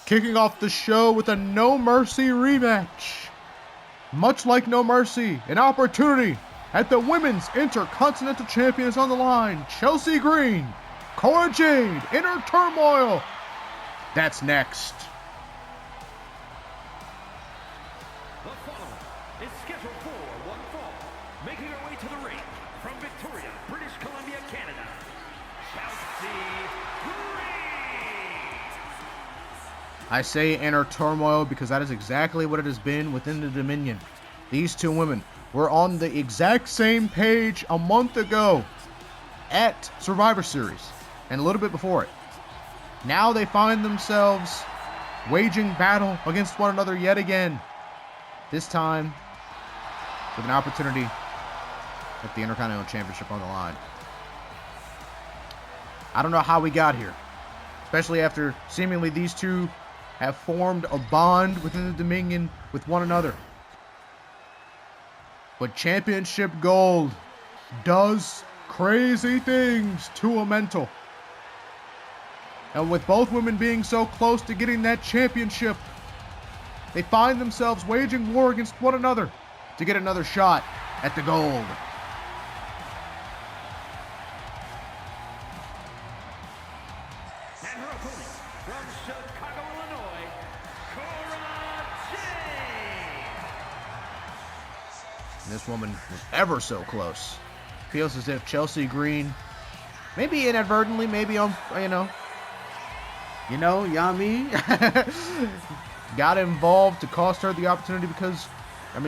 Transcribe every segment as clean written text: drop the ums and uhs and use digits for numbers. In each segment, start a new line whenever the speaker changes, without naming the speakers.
kicking off the show with a No Mercy rematch. Much like No Mercy, an opportunity at the Women's Intercontinental Champion is on the line. Chelsea Green, Cora Jade, Inner Turmoil. That's next.
The following is scheduled for one fall. Making her way to the ring from Victoria, British Columbia, Canada, Chelsea Green.
I say Inner Turmoil because that is exactly what it has been within the Dominion. These two women were on the exact same page a month ago at Survivor Series and a little bit before it. Now they find themselves waging battle against one another yet again. This time with an opportunity at the Intercontinental Championship on the line. I don't know how we got here, especially after seemingly these two have formed a bond within the Dominion with one another. But championship gold does crazy things to a mental. And with both women being so close to getting that championship, they find themselves waging war against one another to get another shot at the gold.
And her opponent from Chicago, Illinois, Cora Jade.
This woman was ever so close. Feels as if Chelsea Green, maybe inadvertently, maybe on, Yami, got involved to cost her the opportunity because,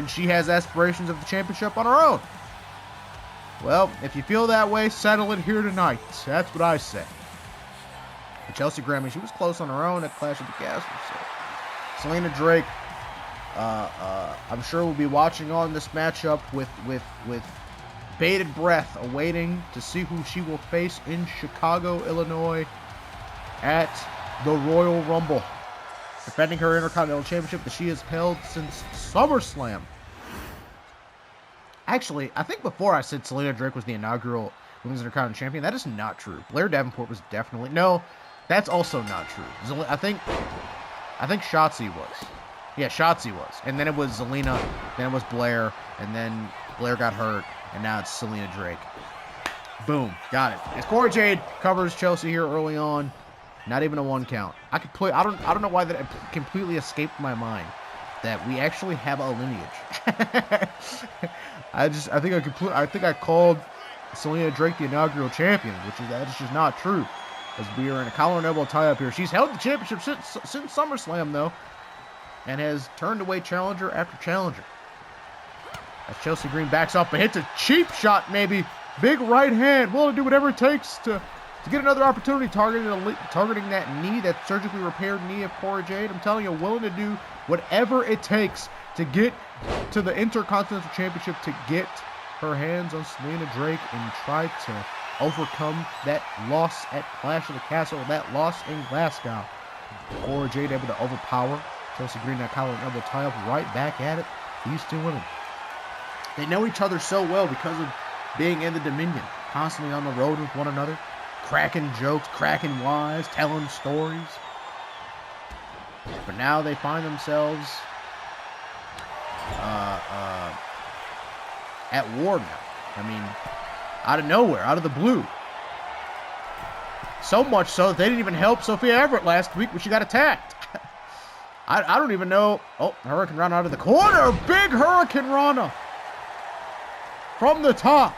she has aspirations of the championship on her own. Well, if you feel that way, settle it here tonight. That's what I say. And Chelsea Green, she was close on her own at Clash of the Castle. So Selena Drake, I'm sure we'll be watching on this matchup with bated breath, awaiting to see who she will face in Chicago, Illinois, at the Royal Rumble, defending her Intercontinental Championship that she has held since SummerSlam. Actually, I think before I said Selena Drake was the inaugural Women's Intercontinental Champion. That is not true. Blair Davenport was definitely... No, that's also not true. I think Shotzi was. Yeah, Shotzi was. And then it was Zelina, then it was Blair, and then Blair got hurt, and now it's Selena Drake. Boom, got it. As Cora Jade covers Chelsea here early on, not even a 1 count. I don't know why that completely escaped my mind that we actually have a lineage. I think I called Selena Drake the inaugural champion, that is just not true. As we are in a collar and elbow tie-up here. She's held the championship since SummerSlam, though, and has turned away challenger after challenger. As Chelsea Green backs up and hits a cheap shot, maybe. Big right hand, willing to do whatever it takes to get another opportunity, targeting that knee, that surgically repaired knee of Cora Jade. I'm telling you, willing to do whatever it takes to get to the Intercontinental Championship, to get her hands on Selena Drake and try to overcome that loss at Clash of the Castle, that loss in Glasgow. Cora Jade able to overpower Chelsea Green, that collar and elbow tie-up, right back at it. These two women, they know each other so well because of being in the Dominion, constantly on the road with one another, cracking jokes, cracking wise, telling stories. But now they find themselves at war now. Out of nowhere, out of the blue. So much so that they didn't even help Sophia Everett last week when she got attacked. I don't even know. Oh, Hurricane Rana out of the corner. Big Hurricane Rana from the top.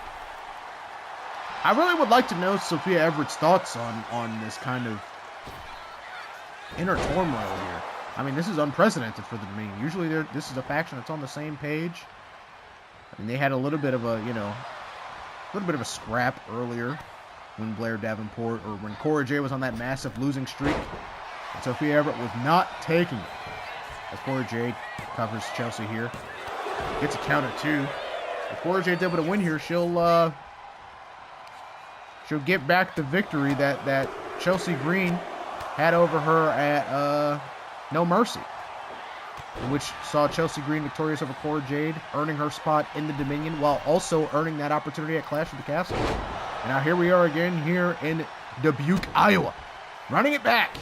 I really would like to know Sophia Everett's thoughts on this kind of inner turmoil here. This is unprecedented for the Dominion. Usually this is a faction that's on the same page. They had a little bit of a scrap earlier when Blair Davenport, or when Cora Jade was on that massive losing streak. And Sophia Everett was not taking it. As Cora Jade covers Chelsea here. Gets a count at 2. If Cora Jade's able to win here, she'll get back the victory that Chelsea Green had over her at No Mercy, in which saw Chelsea Green victorious over Cora Jade, earning her spot in the Dominion while also earning that opportunity at Clash of the Castle. And now here we are again here in Dubuque, Iowa, running it back.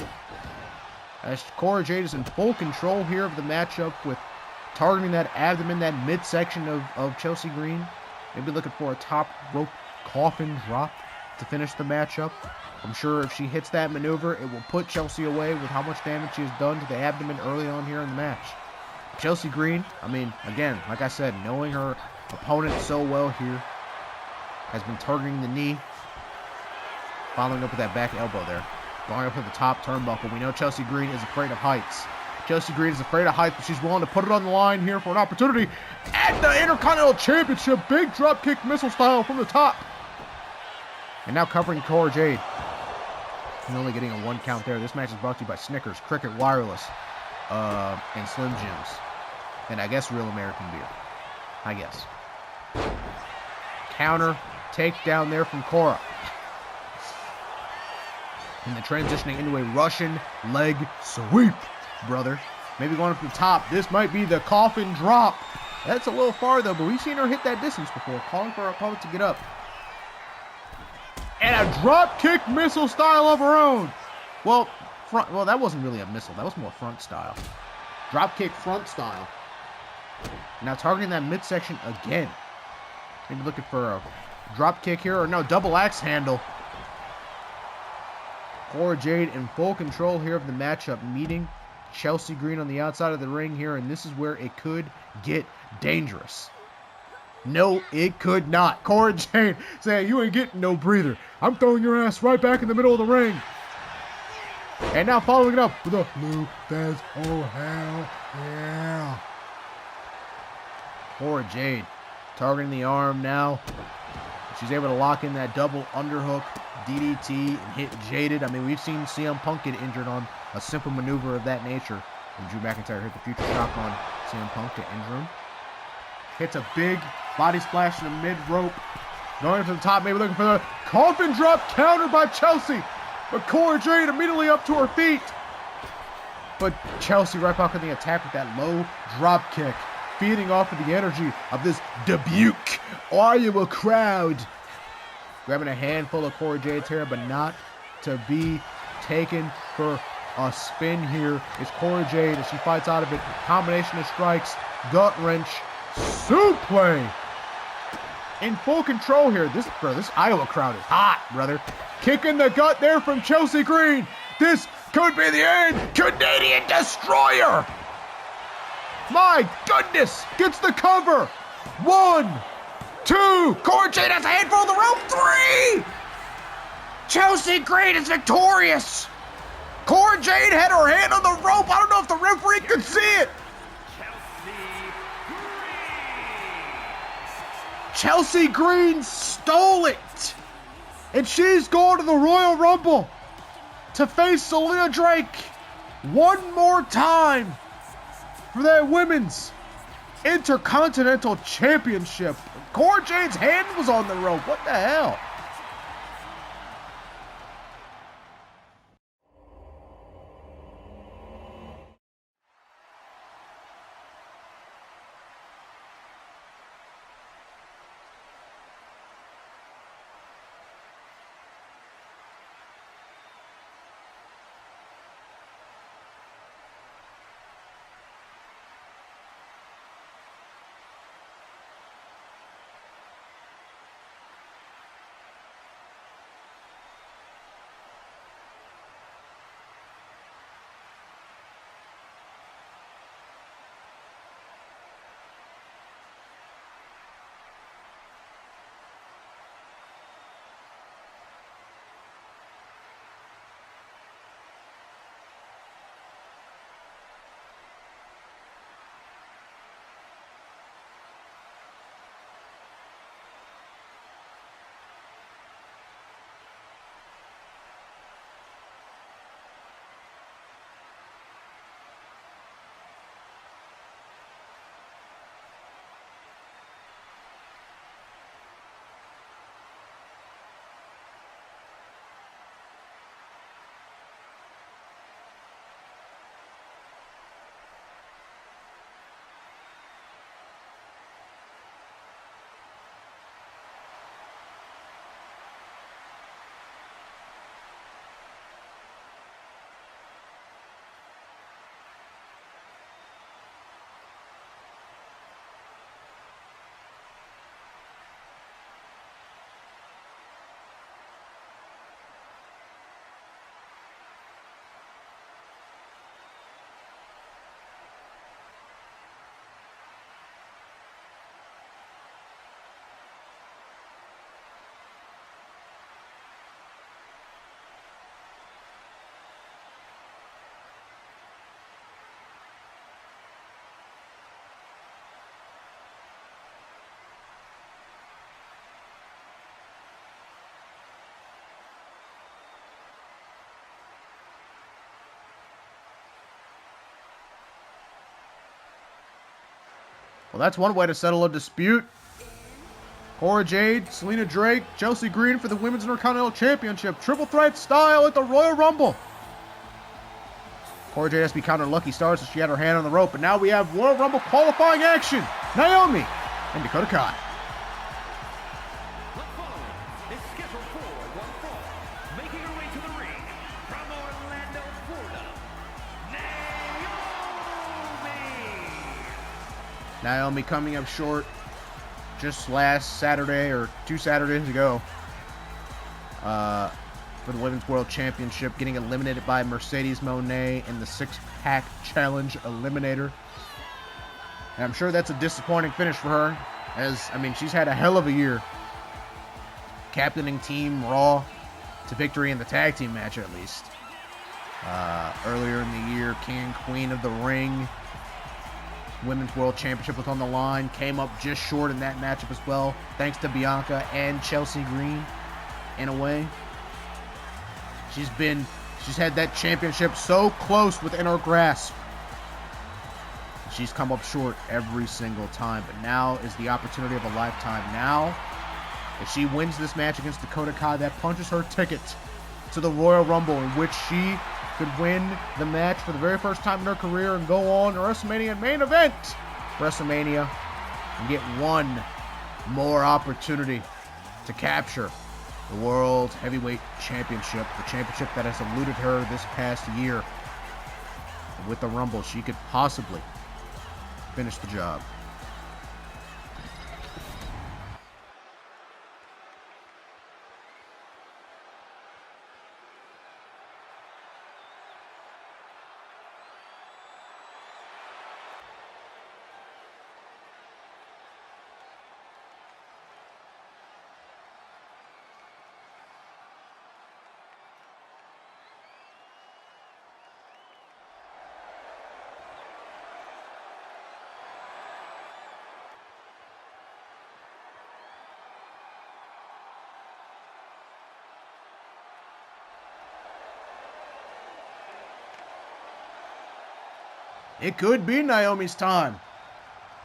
as Cora Jade is in full control here of the matchup with targeting that abdomen, that midsection of Chelsea Green. Maybe looking for a top rope coffin drop to finish the matchup. I'm sure if she hits that maneuver, it will put Chelsea away with how much damage she has done to the abdomen early on here in the match. Chelsea Green, I mean, again, like I said, knowing her opponent so well here, has been targeting the knee, following up with that back elbow there. Going up to the top turnbuckle. We know Chelsea Green is afraid of heights. Chelsea Green is afraid of heights, but she's willing to put it on the line here for an opportunity at the Intercontinental Championship. Big dropkick missile style from the top. And now covering Cora Jade. And only getting a 1 count there. This match is brought to you by Snickers, Cricket Wireless, and Slim Jims. And I guess Real American Beer. I guess. Counter, takedown there from Cora. And then transitioning into a Russian leg sweep, brother. Maybe going up to the top. This might be the coffin drop. That's a little far, though, but we've seen her hit that distance before. Calling for her opponent to get up. And a drop kick missile style of her own. Well, that wasn't really a missile. That was more front style. Drop kick front style. Now targeting that midsection again. Maybe looking for a drop kick here, or no, double axe handle. Cora Jade in full control here of the matchup, meeting Chelsea Green on the outside of the ring here, and this is where it could get dangerous. No, it could not. Cora Jade saying, you ain't getting no breather. I'm throwing your ass right back in the middle of the ring. And now following it up with a blue Fez. Oh, hell yeah. Cora Jade targeting the arm now. She's able to lock in that double underhook DDT and hit Jaded. I mean, we've seen CM Punk get injured on a simple maneuver of that nature. And Drew McIntyre hit the future shock on CM Punk to injure him. Hits a big body splash in the mid-rope. Going to the top, maybe looking for the coffin drop counter by Chelsea. But Cora Jade immediately up to her feet. But Chelsea right back in the attack with that low drop kick. Feeding off of the energy of this Dubuque Iowa crowd. Grabbing a handful of Cora Jade's hair, but not to be taken for a spin here. It's Cora Jade as she fights out of it. Combination of strikes, gut wrench, suplex. In full control here. This Iowa crowd is hot, brother. Kick in the gut there from Chelsea Green. This could be the end. Canadian Destroyer. My goodness, gets the cover. 1, 2. Cora Jade has a handful of the rope. 3. Chelsea Green is victorious. Cora Jade had her hand on the rope. I don't know if the referee could see it. Chelsea Green stole it. And she's going to the Royal Rumble to face Selena Drake one more time for that Women's Intercontinental Championship. Cora Jade's hand was on the rope. What the hell? Well, that's one way to settle a dispute. Cora Jade, Selena Drake, Chelsea Green for the Women's Intercontinental Championship. Triple threat style at the Royal Rumble. Cora Jade has to be counted lucky stars as she had her hand on the rope. But now we have Royal Rumble qualifying action. Naomi and Dakota Kai.
The following is scheduled for one fall. Making her way to the ring from Orlando, Florida, Naomi.
Naomi coming up short just last Saturday or 2 Saturdays ago for the Women's World Championship, getting eliminated by Mercedes Moné in the six-pack challenge eliminator. And I'm sure that's a disappointing finish for her, as, I mean, she's had a hell of a year captaining Team Raw to victory in the tag team match, at least. Earlier in the year, King and Queen of the Ring Women's World Championship was on the line. Came up just short in that matchup as well, thanks to Bianca and Chelsea Green, in a way. She's had that championship so close within her grasp. She's come up short every single time, but now is the opportunity of a lifetime. Now, if she wins this match against Dakota Kai, that punches her ticket to the Royal Rumble, in which she could win the match for the very first time in her career and go on to WrestleMania main event WrestleMania and get one more opportunity to capture the World Heavyweight Championship, the championship that has eluded her this past year. And with the Rumble, she could possibly finish the job. It could be Naomi's time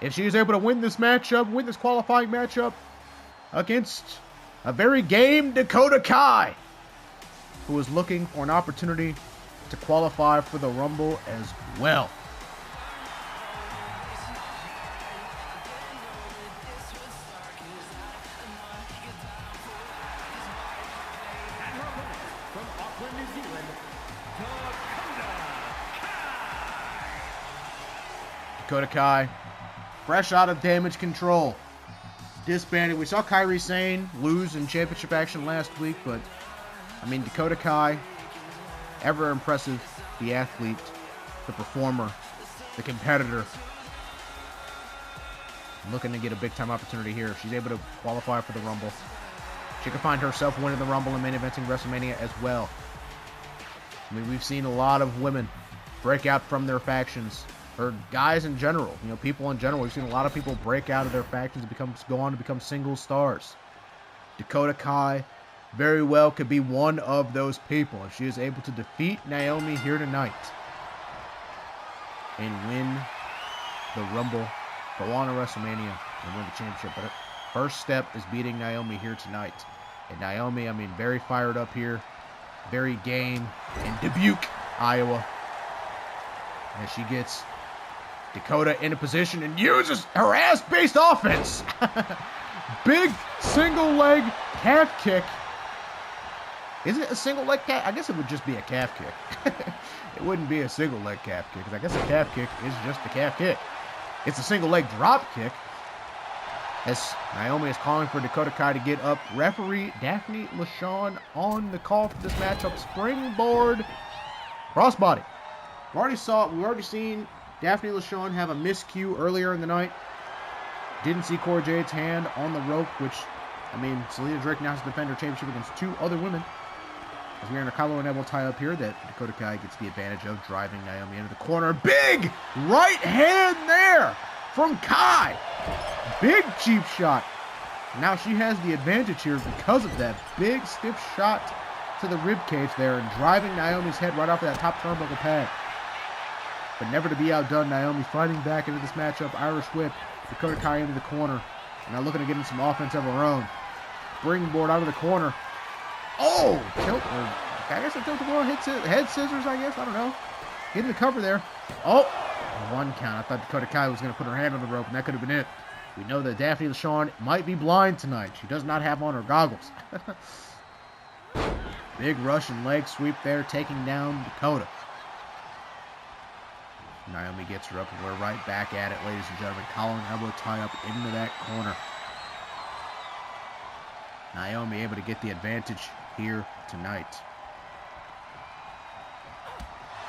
if she is able to win this matchup, win this qualifying matchup against a very game Dakota Kai, who is looking for an opportunity to qualify for the Rumble as well.
From Auckland, New Zealand,
Dakota Kai, fresh out of Damage Control, disbanded. We saw Kairi Sane lose in championship action last week, but I mean, Dakota Kai, ever impressive, the athlete, the performer, the competitor, looking to get a big time opportunity here. If she's able to qualify for the Rumble, she could find herself winning the Rumble and main eventing WrestleMania as well. I mean, we've seen a lot of women break out from their factions, or guys in general, you know, people in general. We've seen a lot of people break out of their factions and go on to become single stars. Dakota Kai very well could be one of those people if she is able to defeat Naomi here tonight and win the Rumble, go on to WrestleMania and win the championship. But her first step is beating Naomi here tonight. And Naomi, I mean, very fired up here, very game in Dubuque, Iowa. And she gets Dakota in a position and uses her ass-based offense. Big single leg calf kick. Is it a single leg calf? I guess it would just be a calf kick. It wouldn't be a single leg calf kick, because I guess a calf kick is just a calf kick. It's a single leg drop kick, as Naomi is calling for Dakota Kai to get up. Referee Daphne LaShawn on the call for this matchup. Springboard crossbody. We've already seen Daphne LaShawn have a miscue earlier in the night. Didn't see Cora Jade's hand on the rope, which, I mean, Selena Drake now has to defend her championship against two other women. As we're in a Collar and Neville tie-up here, that Dakota Kai gets the advantage of, driving Naomi into the corner. Big right hand there from Kai. Big cheap shot. Now she has the advantage here because of that big stiff shot to the rib cage there and driving Naomi's head right off of that top turnbuckle pad. But never to be outdone, Naomi fighting back into this matchup. Irish whip Dakota Kai into the corner. Now looking to get in some offense of her own. Springboard out of the corner. Oh! Tilt, or I guess a tilt-a-whirl head scissors, I guess. I don't know. Getting the cover there. Oh! 1 count. I thought Dakota Kai was going to put her hand on the rope, and that could have been it. We know that Daphne LaShawn might be blind tonight. She does not have on her goggles. Big Russian leg sweep there, taking down Dakota. Naomi gets her up, and we're right back at it, ladies and gentlemen. Collar and elbow tie up into that corner. Naomi able to get the advantage here tonight.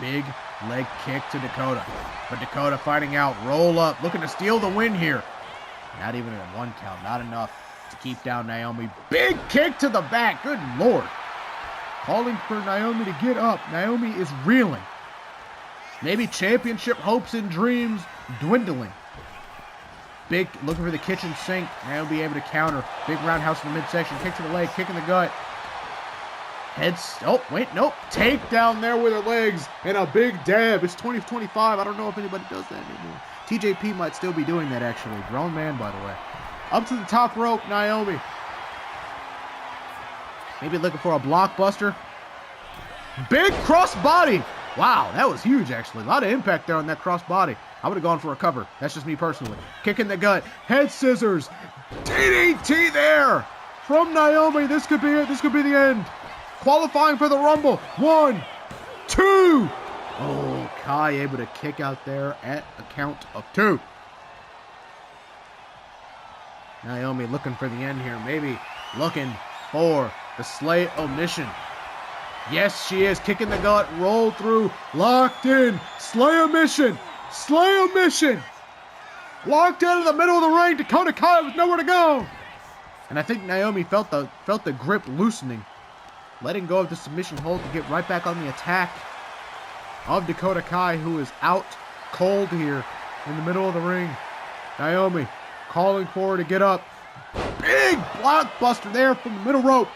Big leg kick to Dakota. But Dakota fighting out, roll up, looking to steal the win here. Not even a 1 count, not enough to keep down Naomi. Big kick to the back, good Lord. Calling for Naomi to get up. Naomi is reeling. Maybe championship hopes and dreams dwindling. Big, looking for the kitchen sink. Naomi able to counter. Big roundhouse in the midsection. Kick to the leg, kick in the gut. Heads, oh, wait, nope. Take down there with her legs. And a big dab. It's 2025. I don't know if anybody does that anymore. TJP might still be doing that, actually. Grown man, by the way. Up to the top rope, Naomi. Maybe looking for a blockbuster. Big crossbody. Wow, that was huge, actually. A lot of impact there on that crossbody. I would have gone for a cover. That's just me personally. Kick in the gut. Head scissors. DDT there from Naomi. This could be it. This could be the end. Qualifying for the Rumble. 1, 2. Oh, Kai able to kick out there at a count of 2. Naomi looking for the end here. Maybe looking for the Slay Omission. Yes, she is. Kicking the gut. Roll through. Locked in. Slay Omission. Slay Omission. Locked into the middle of the ring. Dakota Kai with nowhere to go. And I think Naomi felt the grip loosening. Letting go of the submission hold to get right back on the attack of Dakota Kai, who is out cold here in the middle of the ring. Naomi calling for her to get up. Big blockbuster there from the middle rope.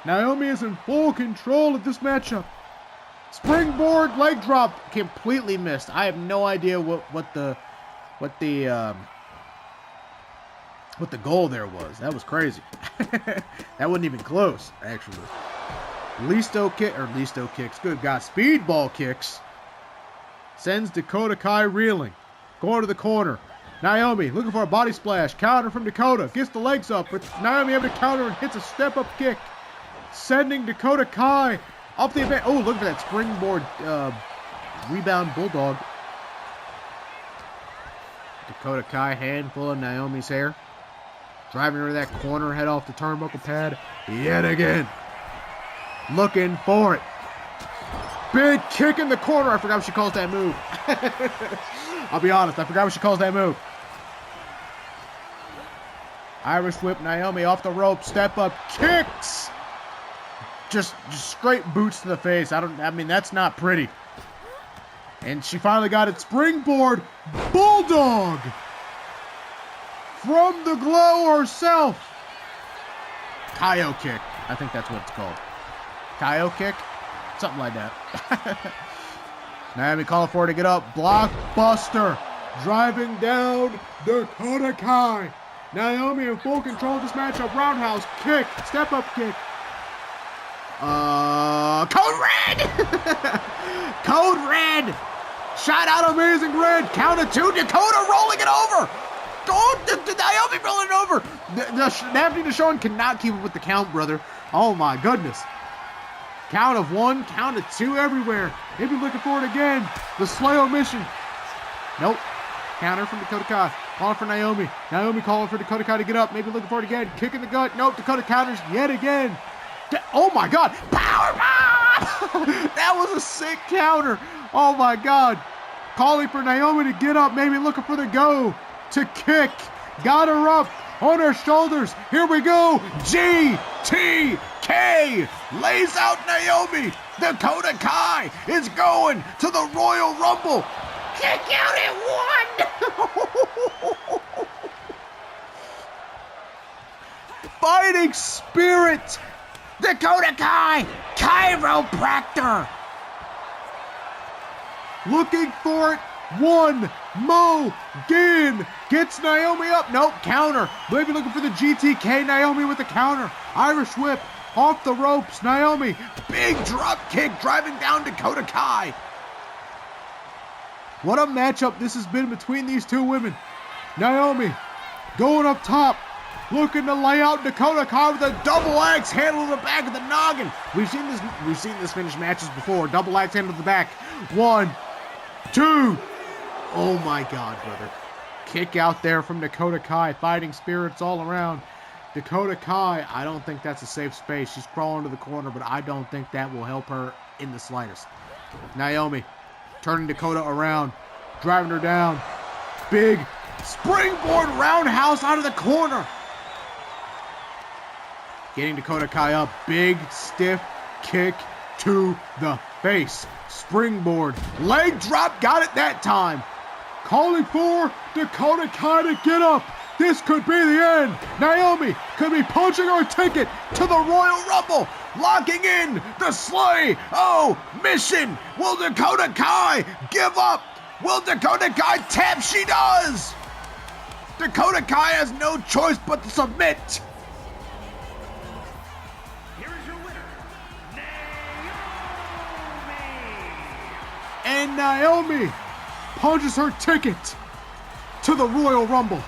Naomi is in full control of this matchup. Springboard leg drop completely missed. I have no idea what the goal there was. That was crazy. That wasn't even close, actually. Listo kicks. Good God. Speedball kicks. Sends Dakota Kai reeling. Going to the corner. Naomi looking for a body splash. Counter from Dakota. Gets the legs up. But Naomi able to counter and hits a step-up kick. Sending Dakota Kai off the event. Oh, look for that springboard rebound bulldog. Dakota Kai handful of Naomi's hair. Driving her to that corner, head off the turnbuckle pad yet again. Looking for it. Big kick in the corner. I forgot what she calls that move. I'll be honest, I forgot what she calls that move. Irish whip Naomi off the rope. Step up kicks. Just straight boots to the face. I mean, that's not pretty. And she finally got it. Springboard bulldog. From the Glow herself. Kaio kick. I think that's what it's called. Kaio kick? Something like that. Naomi calling for her to get up. Blockbuster. Driving down Dakota Kai. Naomi in full control of this matchup. Roundhouse kick. Step up kick. Code Red. Code Red. Shout out Amazing Red. Count of 2. Dakota rolling it over. Oh, Naomi rolling over. Daphne LaShawn cannot keep up with the count, brother. Oh, my goodness. Count of 1, count of 2 everywhere. Maybe looking for it again. The Slay Omission. Nope. Counter from Dakota Kai. Calling for Naomi. Naomi calling for Dakota Kai to get up. Maybe looking for it again. Kick in the gut. Nope. Dakota counters yet again. Oh, my God. Power bomb. That was a sick counter. Oh, my God. Calling for Naomi to get up. Maybe looking for the go. To kick. Got her up on her shoulders. Here we go. GTK lays out Naomi. Dakota Kai is going to the Royal Rumble. Kick out at 1. Fighting Spirit. Dakota Kai. Chiropractor. Looking for it. 1, Moné gets Naomi up. Nope, counter. Maybe looking for the GTK. Naomi with the counter. Irish whip off the ropes. Naomi, big drop kick driving down Dakota Kai. What a matchup this has been between these two women. Naomi going up top, looking to lay out Dakota Kai with a double axe handle to the back of the noggin. We've seen this finish matches before. Double axe handle to the back. 1, 2. Oh my God, brother. Kick out there from Dakota Kai. Fighting spirits all around. Dakota Kai, I don't think that's a safe space. She's crawling to the corner, but I don't think that will help her in the slightest. Naomi turning Dakota around, driving her down. Big springboard roundhouse out of the corner. Getting Dakota Kai up. Big stiff kick to the face. Springboard. Leg drop. Got it that time. Calling for Dakota Kai to get up. This could be the end. Naomi could be punching her ticket to the Royal Rumble. Locking in the Slay. Oh, mission. Will Dakota Kai give up? Will Dakota Kai tap? She does. Dakota Kai has no choice but to submit.
Here is your winner, Naomi.
And Naomi punches her ticket to the Royal Rumble.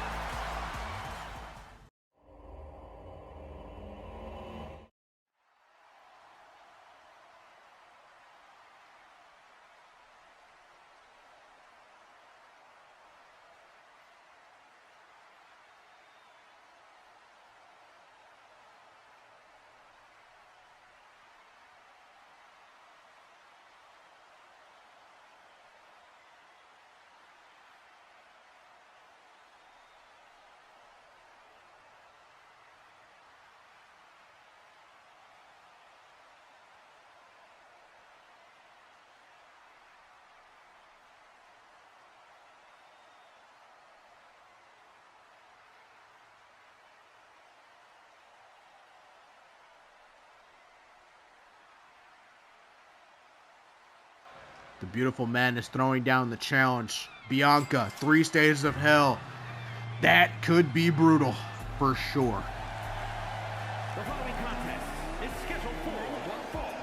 The beautiful man is throwing down the challenge. Bianca, 3 stages of hell. That could be brutal, for sure.
The following contest is scheduled for one fall.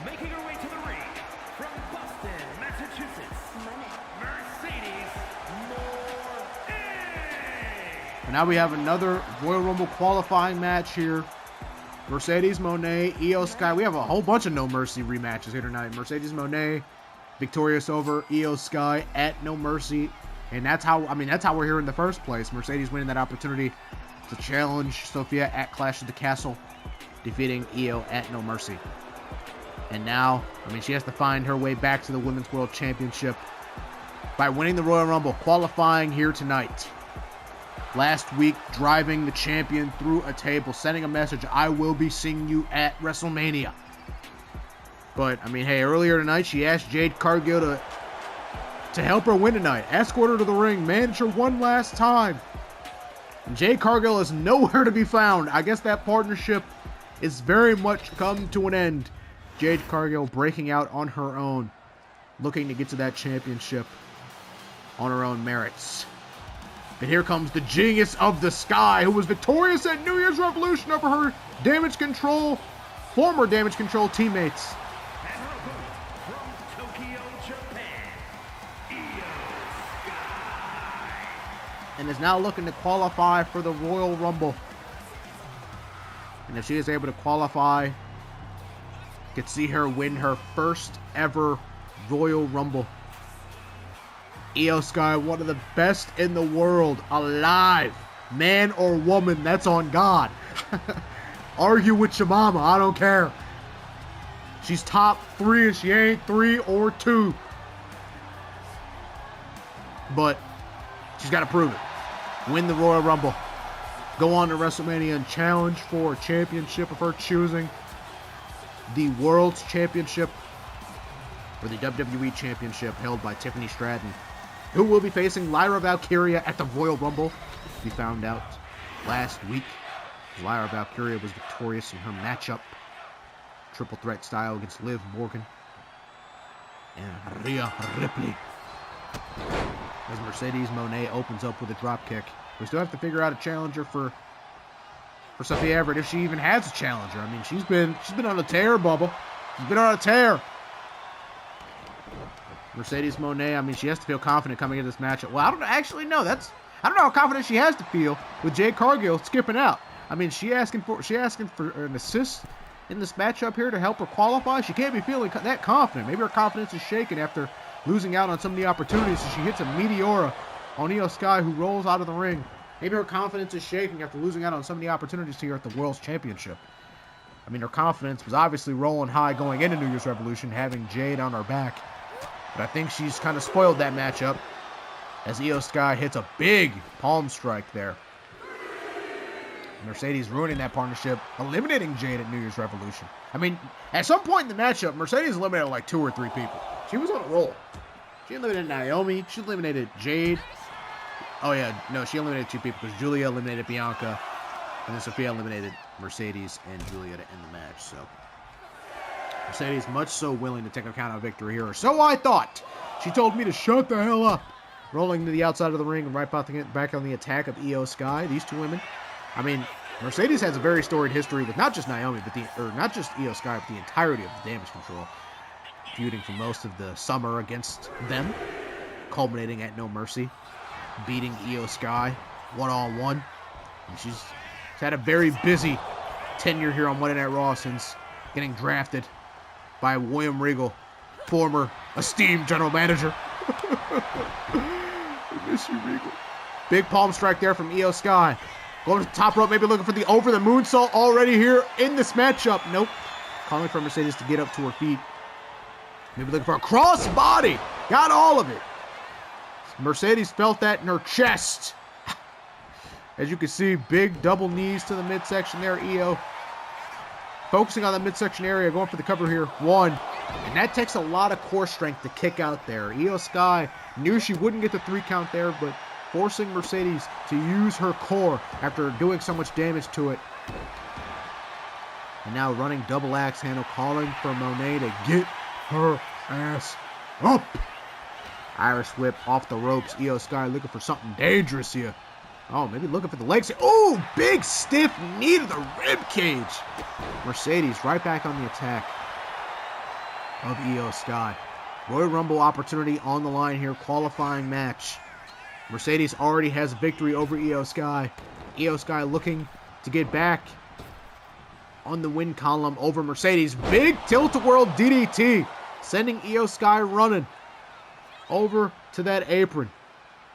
Making her way to the ring from Boston, Massachusetts, Mercedes Moné.
And now we have another Royal Rumble qualifying match here. Mercedes Moné, Io Sky. We have a whole bunch of No Mercy rematches here tonight. Mercedes Moné victorious over Io Sky at No Mercy. And that's how we're here in the first place. Mercedes winning that opportunity to challenge Sophia at Clash of the Castle, defeating Io at No Mercy. And now, she has to find her way back to the Women's World Championship by winning the Royal Rumble, qualifying here tonight. Last week, driving the champion through a table, sending a message, I will be seeing you at WrestleMania. But, hey, earlier tonight, she asked Jade Cargill to help her win tonight. Escort her to the ring, manage her one last time. And Jade Cargill is nowhere to be found. I guess that partnership is very much come to an end. Jade Cargill breaking out on her own, looking to get to that championship on her own merits. But here comes the Genius of the Sky, who was victorious at New Year's Revolution over her former Damage Control teammates. And is now looking to qualify for the Royal Rumble. And if she is able to qualify, you could see her win her first ever Royal Rumble. Io Sky, one of the best in the world, alive. Man or woman, that's on God. Argue with your mama, I don't care. She's top 3 and she ain't 3 or 2. But she's got to prove it. Win the Royal Rumble. Go on to WrestleMania and challenge for a championship of her choosing. The World's Championship or the WWE Championship held by Tiffany Stratton, who will be facing Lyra Valkyria at the Royal Rumble. We found out last week Lyra Valkyria was victorious in her matchup, triple threat style, against Liv Morgan and Rhea Ripley. as Mercedes Moné opens up with a drop kick. We still have to figure out a challenger for Sophia Everett, if she even has a challenger. I mean, she's been on a tear, Bubba. She's been on a tear. Mercedes Moné, I mean, she has to feel confident coming into this matchup. Well, I don't actually know. I don't know how confident she has to feel with Jade Cargill skipping out. I mean, she asking for an assist in this matchup here to help her qualify. She can't be feeling that confident. Maybe her confidence is shaken after losing out on some of the opportunities. So she hits a Meteora on Io Sky, who rolls out of the ring. Maybe her confidence is shaking after losing out on some of the opportunities here at the World's Championship. I mean, her confidence was obviously rolling high going into New Year's Revolution, having Jade on her back. But I think she's kind of spoiled that matchup as Io Sky hits a big palm strike there. Mercedes ruining that partnership, eliminating Jade at New Year's Revolution. I mean, at some point in the matchup, Mercedes eliminated like 2 or 3 people. She was on a roll. She eliminated Naomi. She eliminated Jade. Oh, yeah. No, she eliminated 2 people because GIULIA eliminated Bianca. And then Sophia eliminated Mercedes and GIULIA to end the match. So, Mercedes much so willing to take a count out victory here. Or so I thought. She told me to shut the hell up. Rolling to the outside of the ring and right back on the attack of Io Sky. These 2 women. I mean, Mercedes has a very storied history with not just Naomi, but not just Io Sky, but the entirety of the Damage Control. Feuding for most of the summer against them. Culminating at No Mercy. Beating Io Sky one-on-one. And she's had a very busy tenure here on Monday Night Raw since getting drafted by William Regal, former esteemed general manager. I miss you, Regal. Big palm strike there from Io Sky. Going to the top rope, maybe looking for the over the moonsault already here in this matchup. Nope. Calling for Mercedes to get up to her feet. Maybe looking for a crossbody. Got all of it. Mercedes felt that in her chest. As you can see, big double knees to the midsection there, Io. Focusing on the midsection area, going for the cover here. 1. And that takes a lot of core strength to kick out there. Io Sky knew she wouldn't get the 3 count there, but forcing Mercedes to use her core after doing so much damage to it. And now running double axe handle, calling for Moné to get her ass up. Irish whip off the ropes. Io Sky looking for something dangerous here. Oh, maybe looking for the legs. Oh, big stiff knee to the rib cage. Mercedes right back on the attack of Io Sky. Royal Rumble opportunity on the line here. Qualifying match. Mercedes already has victory over Io Sky. Io Sky looking to get back on the win column over Mercedes. Big tilt-a-whirl DDT. Sending Io Sky running over to that apron.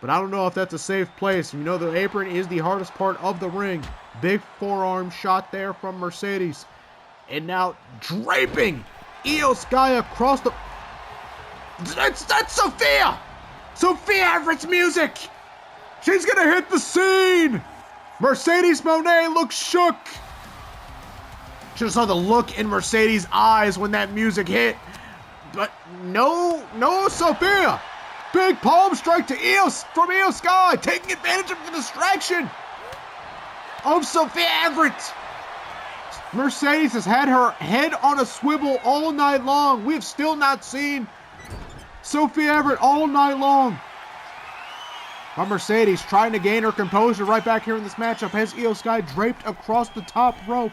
But I don't know if that's a safe place. You know the apron is the hardest part of the ring. Big forearm shot there from Mercedes. And now draping Io Sky across the... That's Sophia! Sophia Everett's music! She's gonna hit the scene! Mercedes Moné looks shook. Should have saw the look in Mercedes' eyes when that music hit. But no Sophia! Big palm strike to from Io Sky, taking advantage of the distraction of Sophia Everett. Mercedes has had her head on a swivel all night long. We have still not seen Sophia Everett all night long. But Mercedes trying to gain her composure right back here in this matchup. Has Io Sky draped across the top rope.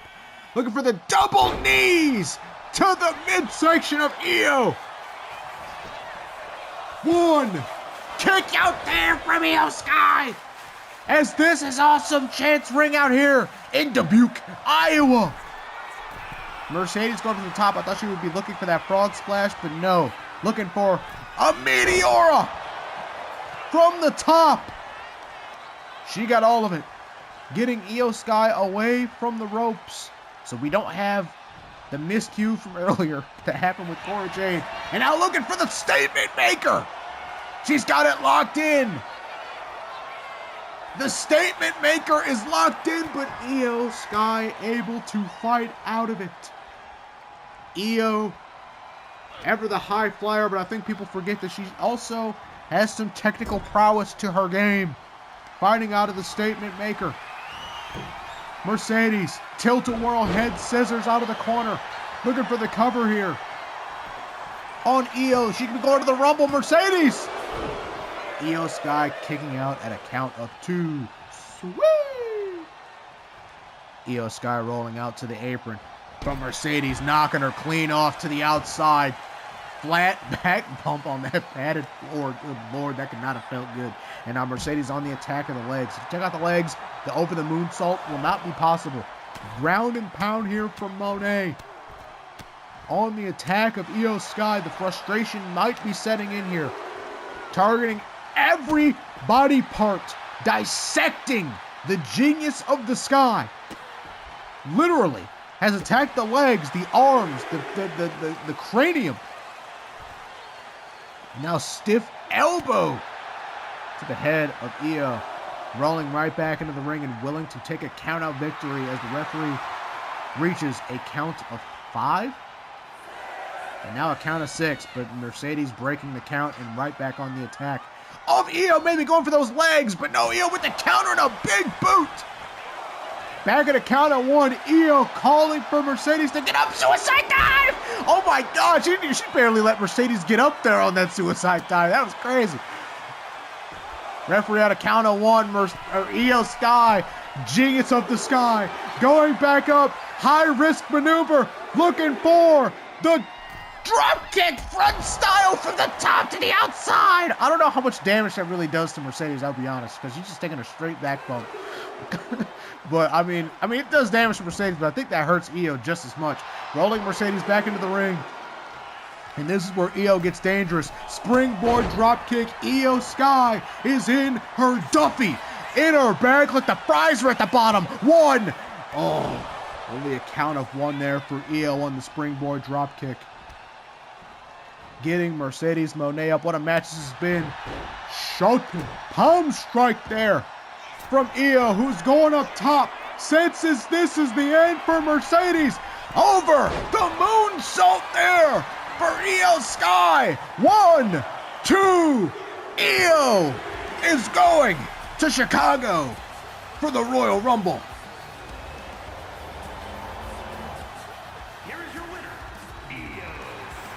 Looking for the double knees to the midsection of Io. 1. Kick out there from Io Sky. As this is awesome chance ring out here in Dubuque, Iowa. Mercedes going to the top. I thought she would be looking for that frog splash, but no. Looking for a Meteora from the top. She got all of it. Getting Io Sky away from the ropes. So we don't have the miscue from earlier that happened with Cora Jade. And now looking for the statement maker. She's got it locked in. The statement maker is locked in, but Io Sky able to fight out of it. Io, ever the high flyer, but I think people forget that she also has some technical prowess to her game. Fighting out of the statement maker. Mercedes, tilt-a-whirl head scissors out of the corner. Looking for the cover here. On Io, she can go to the Rumble. Mercedes Io Sky kicking out at a count of 2. Sweet! Io Sky rolling out to the apron. From Mercedes, knocking her clean off to the outside. Flat back bump on that padded floor. Good Lord, that could not have felt good. And now Mercedes on the attack of the legs. Check out the legs. The over the moonsault will not be possible. Ground and pound here from Moné. On the attack of Io Sky, the frustration might be setting in here. Targeting every body part. Dissecting the genius of the Sky. Literally has attacked the legs, the arms, the cranium. Now stiff elbow to the head of Io. Rolling right back into the ring and willing to take a count-out victory as the referee reaches a count of 5. And now a count of 6, but Mercedes breaking the count and right back on the attack of Io, maybe going for those legs, but no, Io with the counter and a big boot. Back at a count of 1, Io calling for Mercedes to get up. Suicide dive! Oh my God, she barely let Mercedes get up there on that suicide dive. That was crazy. Referee at a count of 1, Io Sky, genius of the Sky, going back up, high risk maneuver, looking for the drop kick front style from the top to the outside. I don't know how much damage that really does to Mercedes, I'll be honest, because she's just taking a straight back bump. But I mean, it does damage to Mercedes, but I think that hurts Io just as much. Rolling Mercedes back into the ring. And this is where Io gets dangerous. Springboard drop kick. Io Sky is in her Duffy. In her bag like the fries are at the bottom. 1. Oh, only a count of 1 there for Io on the springboard drop kick. Getting Mercedes Moné up. What a match this has been. Shouting. Palm strike there from Io, who's going up top. Senses this is the end for Mercedes. Over the moonsault there for Io Sky. 1, 2. Io is going to Chicago for the Royal Rumble.
Here is your winner, Io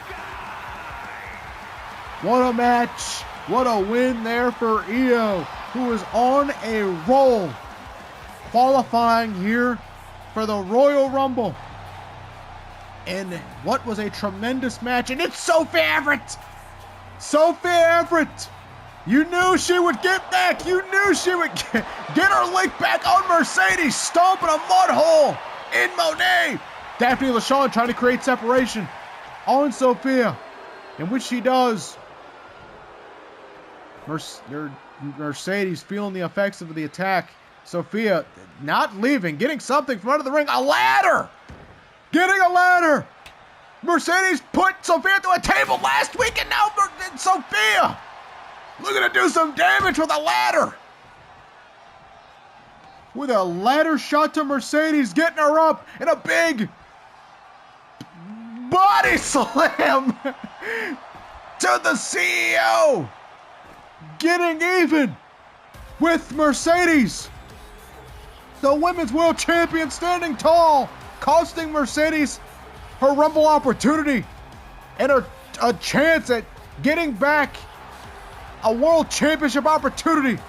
Sky.
What a match. What a win there for Io, who is on a roll. Qualifying here for the Royal Rumble. And what was a tremendous match. And it's Sophia Everett. Sophia Everett. You knew she would get back. You knew she would get her link back on Mercedes. Stomping a mud hole in Moné. Daphne LaShawn trying to create separation on Sophia. In which she does. Mercedes feeling the effects of the attack. Sophia not leaving. Getting something from under the ring. A ladder. Getting a ladder. Mercedes put Sophia through a table last week, and now Sophia looking to do some damage with a ladder. With a ladder shot to Mercedes, getting her up in a big body slam to the CEO. Getting even with Mercedes. The Women's World Champion standing tall, costing Mercedes her Rumble opportunity and a chance at getting back a World Championship opportunity.